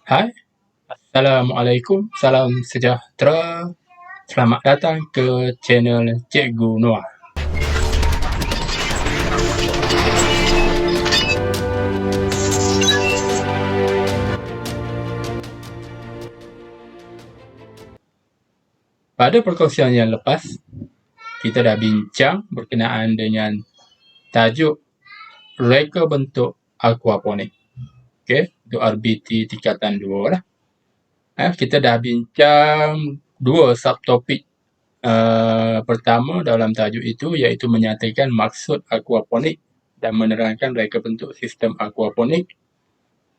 Hai, Assalamualaikum, salam sejahtera. Selamat datang ke channel Cikgu Noah. Pada perkongsian yang lepas, kita dah bincang berkenaan dengan tajuk reka bentuk aquaponik. Okey, untuk RBT tingkatan 2 lah. Kita dah bincang dua subtopik pertama dalam tajuk itu, iaitu menyatakan maksud aquaponik dan menerangkan reka bentuk sistem aquaponik.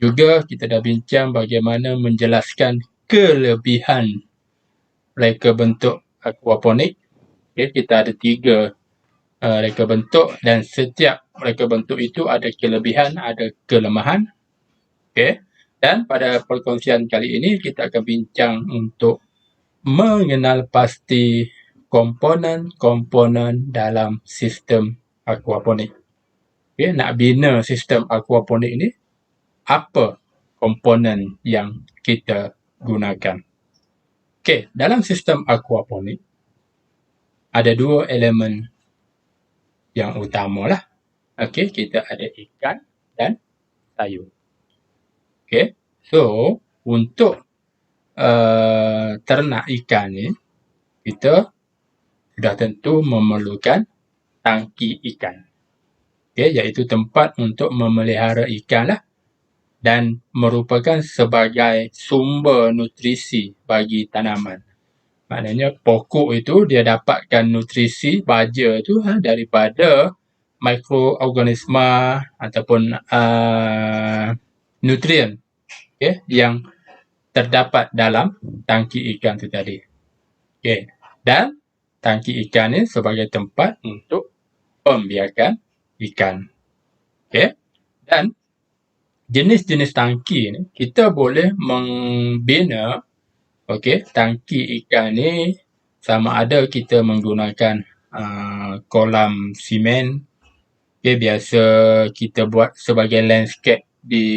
Juga kita dah bincang bagaimana menjelaskan kelebihan reka bentuk aquaponik. Okay, kita ada 3 reka bentuk dan setiap reka bentuk itu ada kelebihan, ada kelemahan. Okay. Dan pada perkongsian kali ini kita akan bincang untuk mengenal pasti komponen-komponen dalam sistem aquaponik. Okay, nak bina sistem aquaponik ini, apa komponen yang kita gunakan? Okey, dalam sistem aquaponik ada 2 elemen yang utamalah. Okey, kita ada ikan dan sayur. Okey, so untuk ternak ikan ni, kita sudah tentu memerlukan tangki ikan. Okey, iaitu tempat untuk memelihara ikan lah, dan merupakan sebagai sumber nutrisi bagi tanaman. Maknanya pokok itu dia dapatkan nutrisi baja tu daripada mikroorganisma ataupun nutrien yang terdapat dalam tangki ikan tu tadi. Okay. Dan tangki ikan ni sebagai tempat untuk pembiakan ikan. Okay. Dan jenis-jenis tangki ni kita boleh membina tangki ikan ni sama ada kita menggunakan kolam simen. Okay, biasa kita buat sebagai landscape di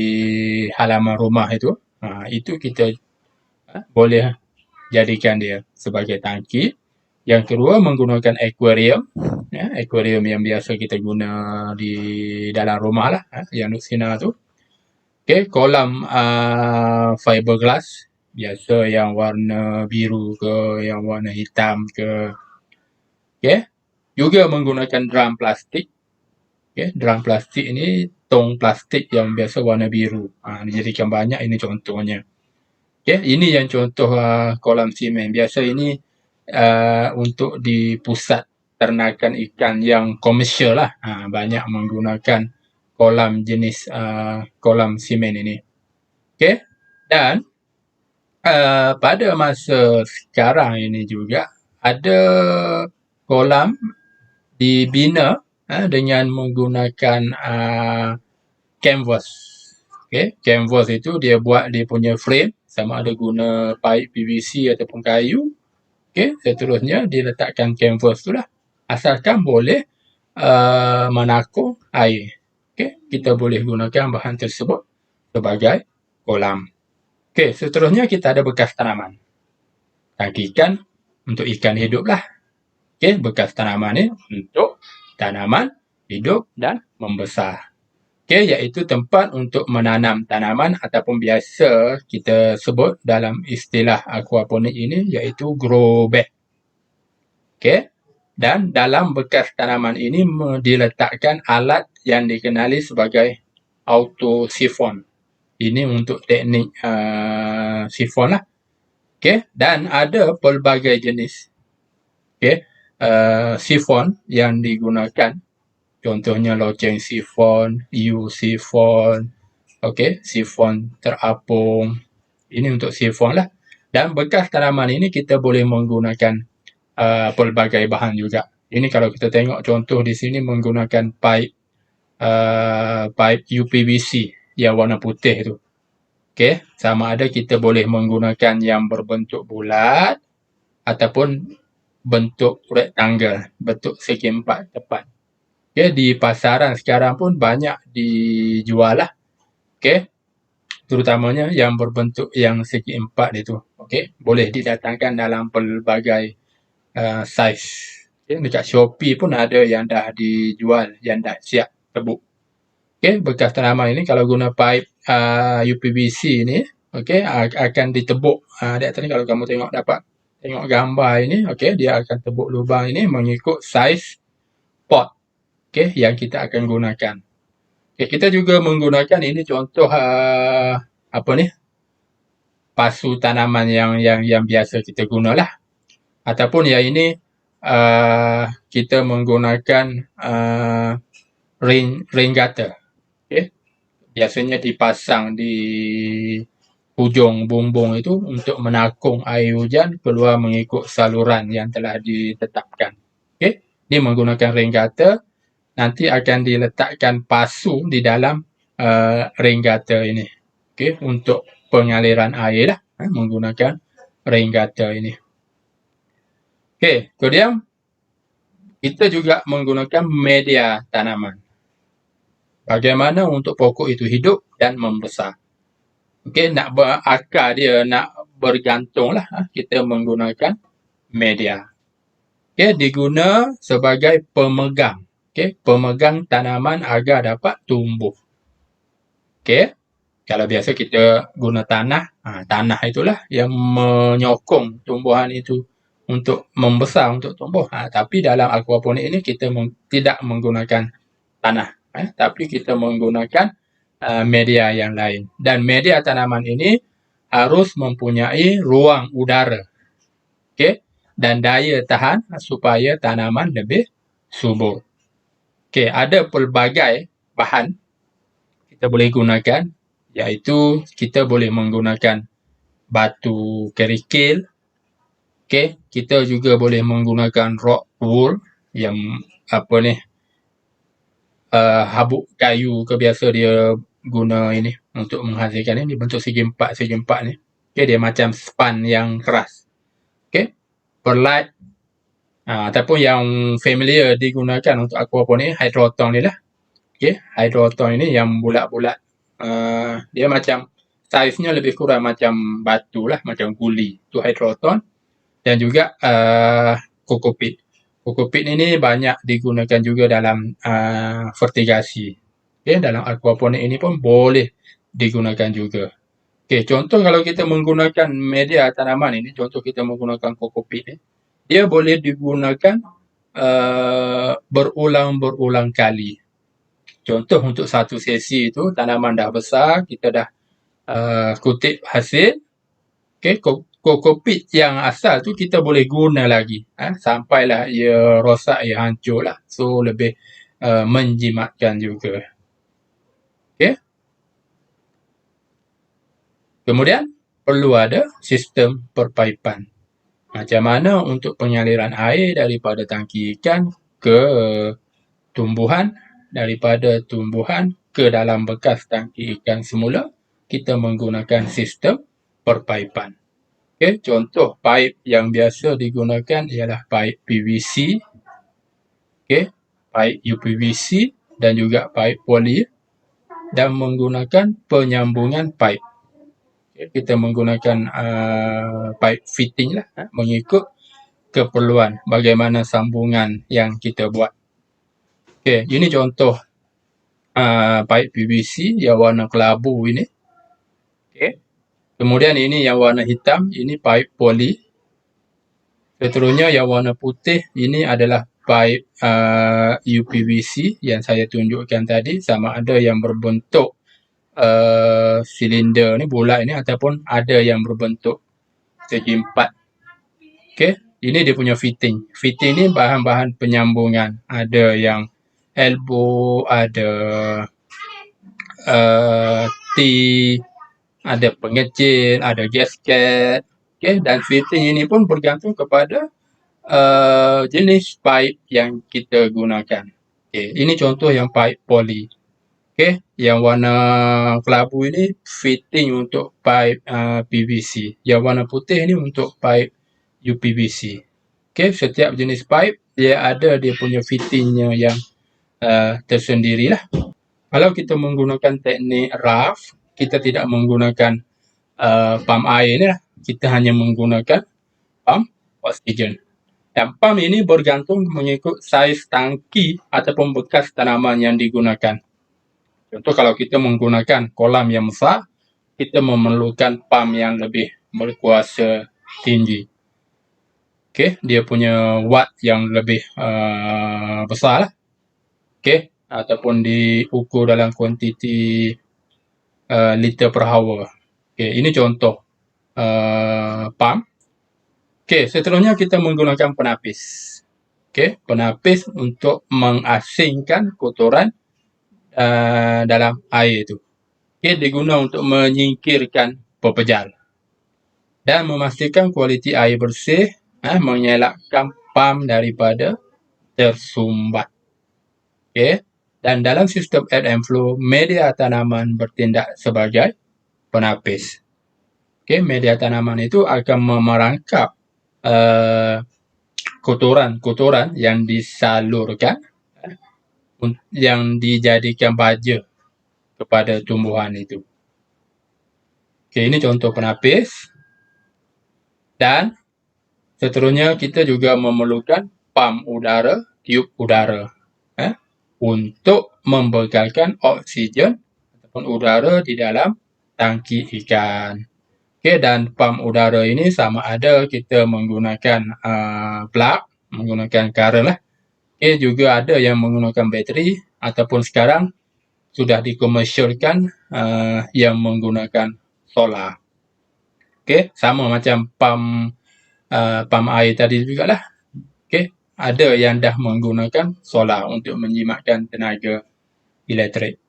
halaman rumah itu. Itu kita boleh jadikan dia sebagai tangki. Yang kedua, menggunakan aquarium. Aquarium yang biasa kita guna di dalam rumah lah, yang duk sinar tu. Okay, kolam fiberglass, biasa yang warna biru ke, yang warna hitam ke. Okay. Juga menggunakan drum plastik. Okay. Drum plastik ini tong plastik yang biasa warna biru. Dijadikan banyak, ini contohnya. Okay. Ini yang contoh kolam simen. Biasa ini untuk di pusat ternakan ikan yang komersial lah. Banyak menggunakan kolam jenis kolam simen ini. Okay. Dan pada masa sekarang ini juga ada kolam dibina dengan menggunakan canvas. Okay. Canvas itu dia buat dia punya frame, sama ada guna pipe PVC ataupun kayu. Okay. Seterusnya dia letakkan canvas tu lah. Asalkan boleh menakung air. Okay. Kita boleh gunakan bahan tersebut sebagai kolam. Okay. Seterusnya kita ada bekas tanaman. Tangki ikan untuk ikan hidup lah. Okay. Bekas tanaman ni untuk tanaman hidup dan membesar. Okay. Iaitu tempat untuk menanam tanaman ataupun biasa kita sebut dalam istilah aquaponik ini iaitu grow bag. Okay. Dan dalam bekas tanaman ini diletakkan alat yang dikenali sebagai auto-siphon. Ini untuk teknik sifon lah. Okay. Dan ada pelbagai jenis sifon yang digunakan. Contohnya loceng sifon, U-sifon, sifon terapung. Ini untuk sifon lah. Dan bekas tanaman ini kita boleh menggunakan pelbagai bahan juga. Ini kalau kita tengok contoh di sini menggunakan pipe UPVC yang warna putih tu. Okay. Sama ada kita boleh menggunakan yang berbentuk bulat ataupun bentuk rectangle, bentuk segi empat tepat. Okay. Di pasaran sekarang pun banyak dijual lah. Okay. terutamanya yang berbentuk yang segi empat itu. Okey, boleh didatangkan dalam pelbagai saiz. Okay, dekat Shopee pun ada yang dah dijual, yang dah siap tebuk. Okey, bekas tanaman ini kalau guna pipe UPVC ni, okey, akan ditebuk. Di atas ni kalau kamu tengok gambar ini, okey, dia akan tebuk lubang ini mengikut saiz pot, okey, yang kita akan gunakan. Okay, kita juga menggunakan ini contoh apa ni, pasu tanaman yang biasa kita gunalah, ataupun yang ini kita menggunakan rain gutter. Okay. Biasanya dipasang di hujung bumbung itu untuk menakung air hujan keluar mengikut saluran yang telah ditetapkan. Okay. Ini menggunakan rain gutter. Nanti akan diletakkan pasu di dalam rain gutter ini. Okay. Untuk pengaliran air lah, menggunakan rain gutter ini. Okay. Kemudian kita juga menggunakan media tanaman. Bagaimana untuk pokok itu hidup dan membesar. Okey, nak berakar dia, nak bergantung lah, kita menggunakan media. Okey, diguna sebagai pemegang. Okey, pemegang tanaman agar dapat tumbuh. Okey, kalau biasa kita guna tanah, tanah itulah yang menyokong tumbuhan itu untuk membesar, untuk tumbuh. Tapi dalam aquaponik ini kita tidak menggunakan tanah, tapi kita menggunakan media yang lain. Dan media tanaman ini harus mempunyai ruang udara, okay, dan daya tahan supaya tanaman lebih subur. Okay, ada pelbagai bahan kita boleh gunakan, iaitu kita boleh menggunakan batu kerikil, okay, kita juga boleh menggunakan rock wool yang apa ni, habuk kayu ke biasa dia guna ini untuk menghasilkan ini bentuk segi empat ni. Okay, dia macam span yang keras. Okay, perlat ataupun yang familiar digunakan untuk aquaponik, hydroton ni lah. Okay, hydroton ini yang bulat-bulat. Dia macam saiznya lebih kurang macam batu lah, macam guli. Itu hydroton. Dan juga kokopit. Kokopit ini banyak digunakan juga dalam fertigasi. Okay, dalam aquaponik ini pun boleh digunakan juga. Okay, contoh kalau kita menggunakan media tanaman ini, contoh kita menggunakan kokopit ni, dia boleh digunakan berulang-berulang kali. Contoh untuk satu sesi itu tanaman dah besar, kita dah kutip hasil. Okay, kokopit yang asal tu kita boleh guna lagi sampailah ia rosak, ia hancur lah. So lebih menjimatkan juga. Okay. Kemudian perlu ada sistem perpaipan. Macam mana untuk pengaliran air daripada tangki ikan ke tumbuhan, daripada tumbuhan ke dalam bekas tangki ikan semula, kita menggunakan sistem perpaipan. Okay, contoh pipe yang biasa digunakan ialah pipe PVC, okay, pipe UPVC dan juga pipe poly, dan menggunakan penyambungan pipe. Okay, kita menggunakan pipe fitting lah, mengikut keperluan bagaimana sambungan yang kita buat. Okay, ini contoh pipe PVC yang warna kelabu ini. Okay. Kemudian ini yang warna hitam, ini pipe poly. Seterusnya yang warna putih, ini adalah pipe UPVC yang saya tunjukkan tadi, sama ada yang berbentuk silinder ni, bulat ini, ataupun ada yang berbentuk segi empat. Okay. Ini dia punya fitting. Fitting ni bahan-bahan penyambungan. Ada yang elbow, ada T, ada pengecil, ada gasket. Okay. Dan fitting ini pun bergantung kepada jenis pipe yang kita gunakan. Okay. Ini contoh yang pipe poly. Okay. Yang warna kelabu ini fitting untuk pipe PVC. Yang warna putih ini untuk pipe UPVC. Okay. Setiap jenis pipe dia ada dia punya fittingnya yang tersendiri lah. Kalau kita menggunakan teknik rough, kita tidak menggunakan pump air ini, kita hanya menggunakan pump oksigen. Dan pump ini bergantung mengikut saiz tangki ataupun bekas tanaman yang digunakan. Contoh kalau kita menggunakan kolam yang besar, kita memerlukan pump yang lebih berkuasa tinggi. Oke, dia punya watt yang lebih besar lah. Oke, ataupun diukur dalam kuantiti liter per hour. Oke, ini contoh pump. Oke, seterusnya kita menggunakan penapis. Oke, penapis untuk mengasingkan kotoran dalam air itu. Oke, digunakan untuk menyingkirkan pepejal dan memastikan kualiti air bersih, mengelakkan pump daripada tersumbat. Oke, dan dalam sistem ebb and flow, media tanaman bertindak sebagai penapis. Oke, media tanaman itu akan memerangkap kotoran-kotoran yang disalurkan, yang dijadikan baja kepada tumbuhan itu. Oke, ini contoh penapis. Dan seterusnya kita juga memerlukan pump udara, tiup udara, untuk membekalkan oksigen ataupun udara di dalam tangki ikan. Oke, dan pump udara ini sama ada kita menggunakan plug, menggunakan current lah. Oke, juga ada yang menggunakan bateri ataupun sekarang sudah dikomersialkan yang menggunakan solar. Oke, sama macam pump air tadi juga lah. Oke, ada yang dah menggunakan solar untuk menjimatkan tenaga elektrik.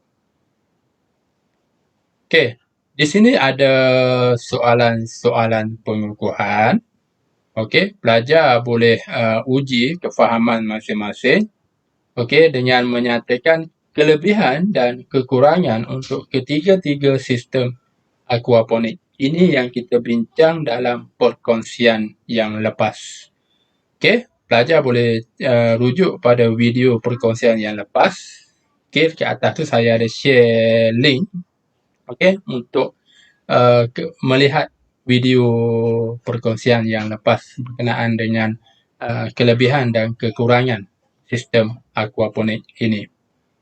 Oke, di sini ada soalan-soalan pengukuhan. Oke, pelajar boleh uji kefahaman masing-masing. Oke, dengan menyatakan kelebihan dan kekurangan untuk ketiga-tiga sistem aquaponik. Ini yang kita bincang dalam perkongsian yang lepas. Oke, pelajar boleh rujuk pada video perkongsian yang lepas. Oke, ke atas tu saya ada share link. Oke, untuk melihat video perkongsian yang lepas berkenaan dengan kelebihan dan kekurangan sistem aquaponik ini.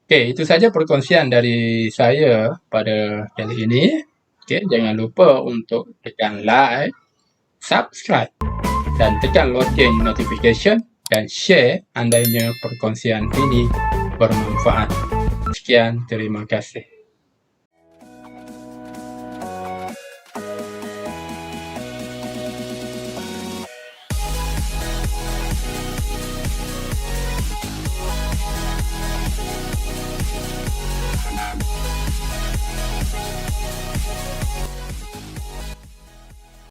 Oke, itu saja perkongsian dari saya pada kali ini. Oke, jangan lupa untuk tekan like, subscribe, dan tekan loceng notification dan share andainya perkongsian ini bermanfaat. Sekian, terima kasih.